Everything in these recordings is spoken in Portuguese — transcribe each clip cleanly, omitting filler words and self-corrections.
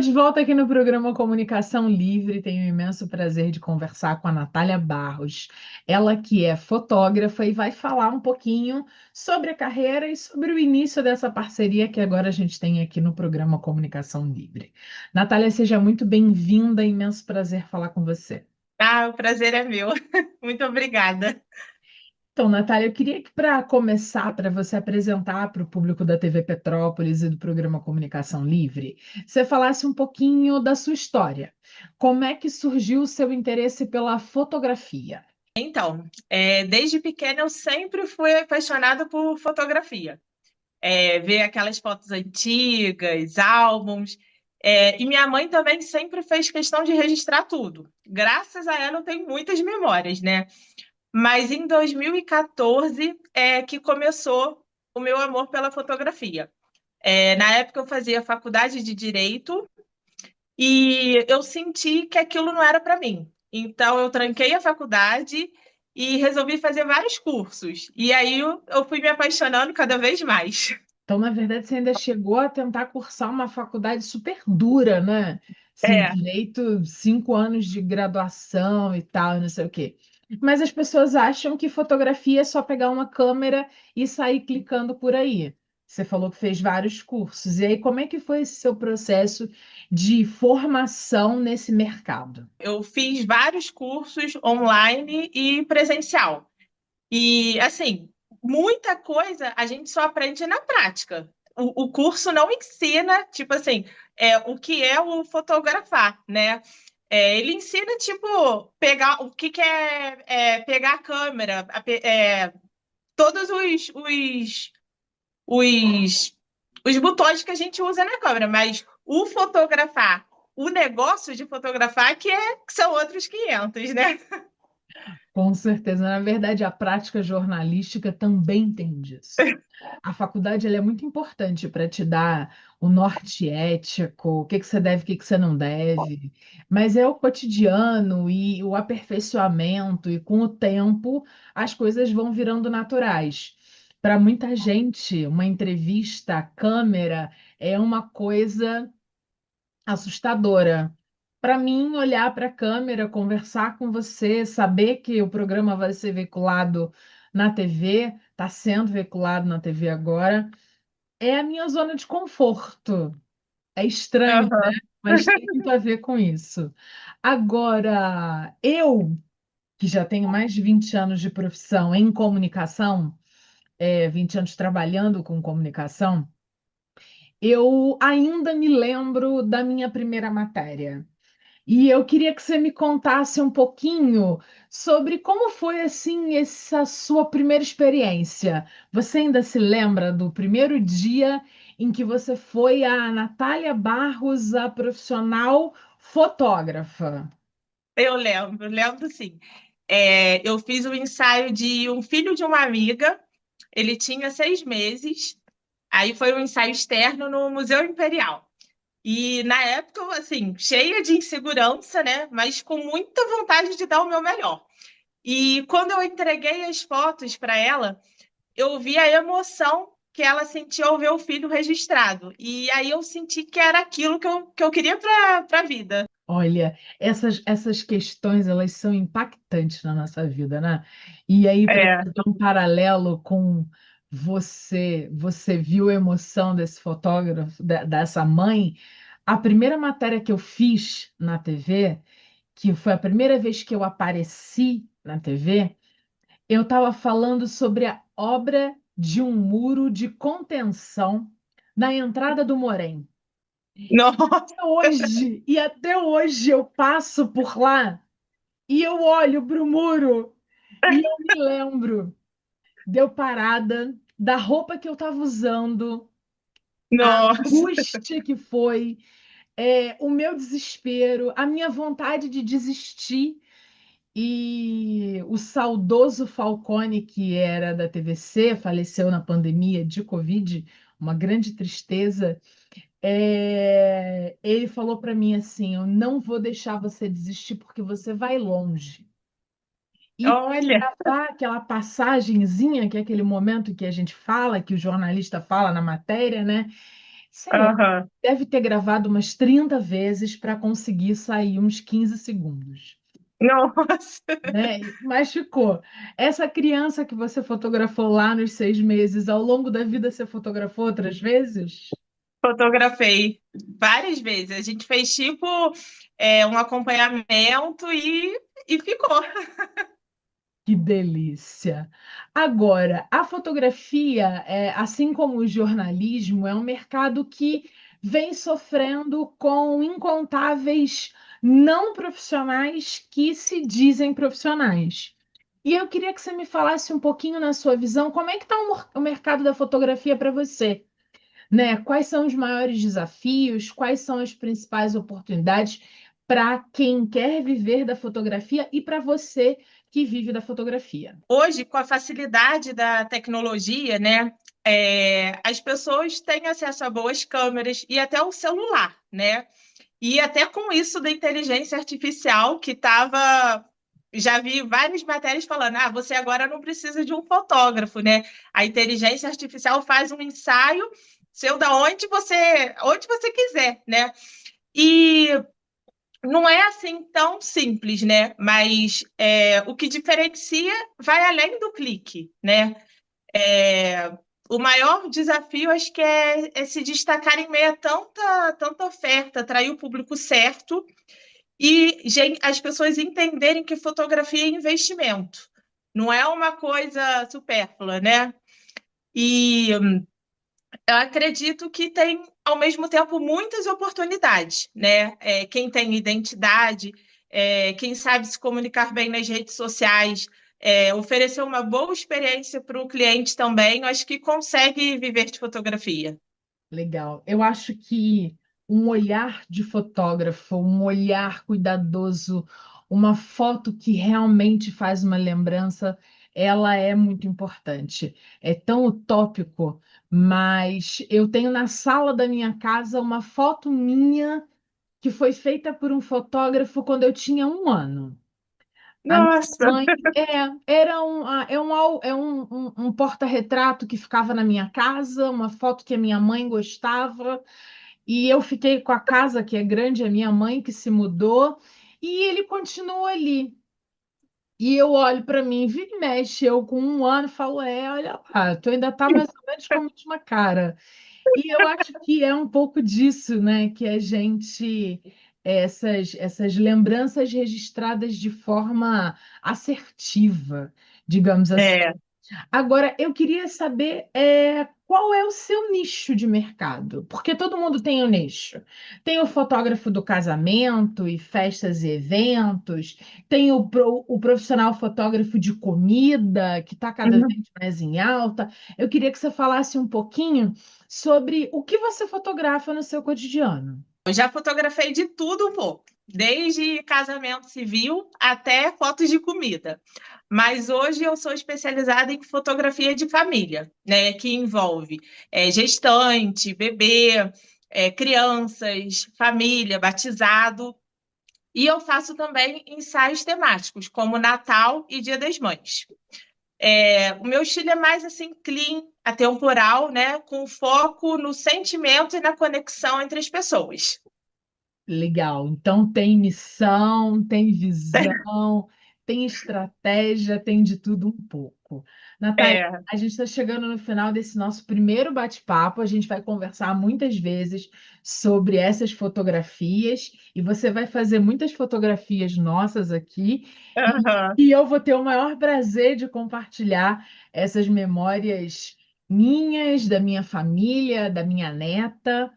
de volta aqui no programa Comunicação Livre. Tenho o imenso prazer de conversar com a Natália Barros. Ela que é fotógrafa e vai falar um pouquinho sobre a carreira e sobre o início dessa parceria que agora a gente tem aqui no programa Comunicação Livre. Natália, seja muito bem-vinda. Imenso prazer falar com você. Ah, o prazer é meu. Muito obrigada. Então, Natália, eu queria que, para começar, para você apresentar para o público da TV Petrópolis e do programa Comunicação Livre, você falasse um pouquinho da sua história. Como é que surgiu o seu interesse pela fotografia? Então, desde pequena eu sempre fui apaixonada por fotografia. Ver aquelas fotos antigas, álbuns. E minha mãe também sempre fez questão de registrar tudo. Graças a ela eu tenho muitas memórias, né? Mas em 2014 é que começou o meu amor pela fotografia. Na época eu fazia faculdade de Direito. E eu senti que aquilo não era para mim. Então, eu tranquei a faculdade e resolvi fazer vários cursos. E aí eu fui me apaixonando cada vez mais. Então, na verdade, você ainda chegou a tentar cursar uma faculdade super dura, né? Sim, É, direito, 5 anos de graduação e tal, não sei o quê. Mas as pessoas acham que fotografia é só pegar uma câmera e sair clicando por aí. Você falou que fez vários cursos. E aí, como é que foi esse seu processo de formação nesse mercado? eu fiz vários cursos online e presencial. E, assim, muita coisa a gente só aprende na prática. O curso não ensina, tipo assim, o que é o fotografar, né? Ele ensina, tipo, pegar o que, que pegar a câmera, todos os, os botões que a gente usa na câmera, mas o fotografar, o negócio de fotografar que são outros 500, né? Com certeza. Na verdade, a prática jornalística também tem disso. A faculdade ela é muito importante para te dar o norte ético, o que que você deve, o que que você não deve, mas é o cotidiano e o aperfeiçoamento, e com o tempo as coisas vão virando naturais. Para muita gente, uma entrevista à câmera é uma coisa assustadora. Para mim, olhar para a câmera, conversar com você, saber que o programa vai ser veiculado na TV, está sendo veiculado na TV agora, é a minha zona de conforto. É estranho, Aham. mas tem muito a ver com isso. Agora, eu, que já tenho mais de 20 anos de profissão em comunicação, 20 anos trabalhando com comunicação, eu ainda me lembro da minha primeira matéria. E eu queria que você me contasse um pouquinho sobre como foi assim essa sua primeira experiência. Você ainda se lembra do primeiro dia em que você foi a Natália Barros, a profissional fotógrafa? Eu lembro sim. Eu fiz o ensaio de um filho de uma amiga, ele tinha 6 meses, aí foi um ensaio externo no Museu Imperial. E na época, eu, assim, cheia de insegurança, né? Mas com muita vontade de dar o meu melhor. E quando eu entreguei as fotos para ela, eu vi a emoção que ela sentiu ao ver o filho registrado. E aí eu senti que era aquilo que eu queria para a vida. Olha, essas questões elas são impactantes na nossa vida, né? E aí, para É. fazer um paralelo com você viu a emoção desse fotógrafo, dessa mãe, a primeira matéria que eu fiz na TV, que foi a primeira vez que eu apareci na TV, eu estava falando sobre a obra de um muro de contenção na entrada do Morém. Nossa, Até hoje eu passo por lá e eu olho para o muro e eu me lembro, deu parada, da roupa que eu estava usando, a nossa. angústia que foi, o meu desespero, a minha vontade de desistir. E o saudoso Falcone, que era da TVC, faleceu na pandemia de Covid, uma grande tristeza. Ele falou para mim assim: eu não vou deixar você desistir porque você vai longe. E para Olha, gravar aquela passagenzinha, que é aquele momento que a gente fala, que o jornalista fala na matéria, né? sei lá, Aham. deve ter gravado umas 30 vezes para conseguir sair uns 15 segundos, Nossa, né? Mas ficou. Essa criança que você fotografou lá nos 6 meses, ao longo da vida você fotografou outras vezes? fotografei várias vezes. A gente fez tipo um acompanhamento e ficou. Que delícia! Agora, a fotografia, assim como o jornalismo, é um mercado que vem sofrendo com incontáveis não profissionais que se dizem profissionais. E eu queria que você me falasse um pouquinho na sua visão, como é que está o mercado da fotografia para você, né? Quais são os maiores desafios? Quais são as principais oportunidades para quem quer viver da fotografia e para você que vive da fotografia? Hoje, com a facilidade da tecnologia, né, as pessoas têm acesso a boas câmeras e até o celular, né? E até com isso da inteligência artificial que estava. Já vi várias matérias falando, você agora não precisa de um fotógrafo, né? A inteligência artificial faz um ensaio seu da onde você quiser, né? E não é assim tão simples, né? Mas o que diferencia vai além do clique, né? É, o maior desafio, acho que é se destacar em meio a tanta oferta, atrair o público certo e as pessoas entenderem que fotografia é investimento, não é uma coisa supérflua, né? E eu acredito que tem, ao mesmo tempo, muitas oportunidades, né? Quem tem identidade, quem sabe se comunicar bem nas redes sociais, oferecer uma boa experiência para o cliente também, eu acho que consegue viver de fotografia. Legal. Eu acho que um olhar de fotógrafo, um olhar cuidadoso, uma foto que realmente faz uma lembrança, ela é muito importante. É tão utópico, mas eu tenho na sala da minha casa uma foto minha que foi feita por um fotógrafo quando eu tinha 1 ano. A minha Nossa, mãe era um porta-retrato que ficava na minha casa, uma foto que a minha mãe gostava. E eu fiquei com a casa que é grande, a minha mãe que se mudou, e ele continuou ali. E eu olho para mim, vira e mexe, eu com 1 ano falo, olha lá, tu ainda tá mais ou menos com a mesma cara. E eu acho que é um pouco disso, né, que a gente, essas lembranças registradas de forma assertiva, digamos assim. é. Agora, eu queria saber qual é o seu nicho de mercado, porque todo mundo tem um nicho. Tem o fotógrafo do casamento e festas e eventos, tem o profissional fotógrafo de comida, que está cada vez mais em alta. Eu queria que você falasse um pouquinho sobre o que você fotografa no seu cotidiano. Eu já fotografei de tudo um pouco, desde casamento civil até fotos de comida. Mas hoje eu sou especializada em fotografia de família, né, que envolve gestante, bebê, crianças, família, batizado. E eu faço também ensaios temáticos, como Natal e Dia das Mães. O meu estilo é mais assim, clean, atemporal, né, com foco no sentimento e na conexão entre as pessoas. Legal. Então tem missão, tem visão, tem estratégia, tem de tudo um pouco. Natália, É, a gente está chegando no final desse nosso primeiro bate-papo. A gente vai conversar muitas vezes sobre essas fotografias e você vai fazer muitas fotografias nossas aqui aham. e eu vou ter o maior prazer de compartilhar essas memórias minhas, da minha família, da minha neta.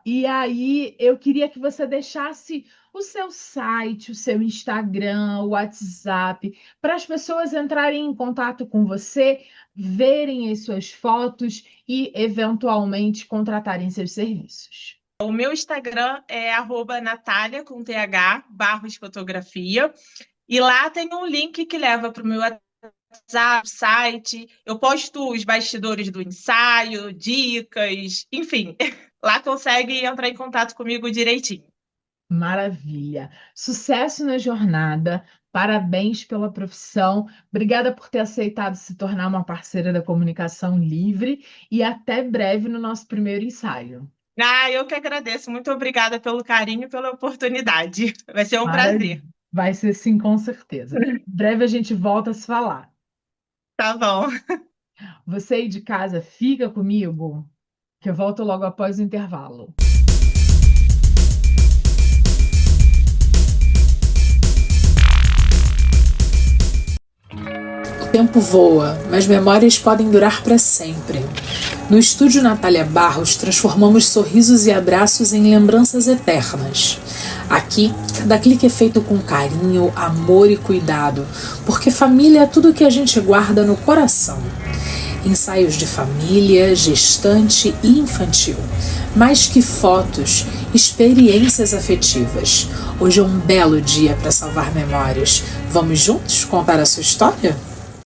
E aí, eu queria que você deixasse o seu site, o seu Instagram, o WhatsApp, para as pessoas entrarem em contato com você, verem as suas fotos e, eventualmente, contratarem seus serviços. O meu Instagram é @Natália com TH Barros Fotografia e lá tem um link que leva para o meu WhatsApp, site. Eu posto os bastidores do ensaio, dicas, enfim. Lá consegue entrar em contato comigo direitinho. Maravilha. Sucesso na jornada. Parabéns pela profissão. Obrigada por ter aceitado se tornar uma parceira da comunicação livre e até breve no nosso primeiro ensaio. Ah, eu que agradeço. Muito obrigada pelo carinho e pela oportunidade. Vai ser um prazer. Vai ser sim, com certeza. Em breve a gente volta a se falar. Tá bom. Você aí de casa, fica comigo, que eu volto logo após o intervalo. O tempo voa, mas memórias podem durar para sempre. No estúdio Natália Barros, transformamos sorrisos e abraços em lembranças eternas. Aqui, cada clique é feito com carinho, amor e cuidado, porque família é tudo que a gente guarda no coração. Ensaios de família, gestante e infantil. Mais que fotos, experiências afetivas. Hoje é um belo dia para salvar memórias. Vamos juntos contar a sua história?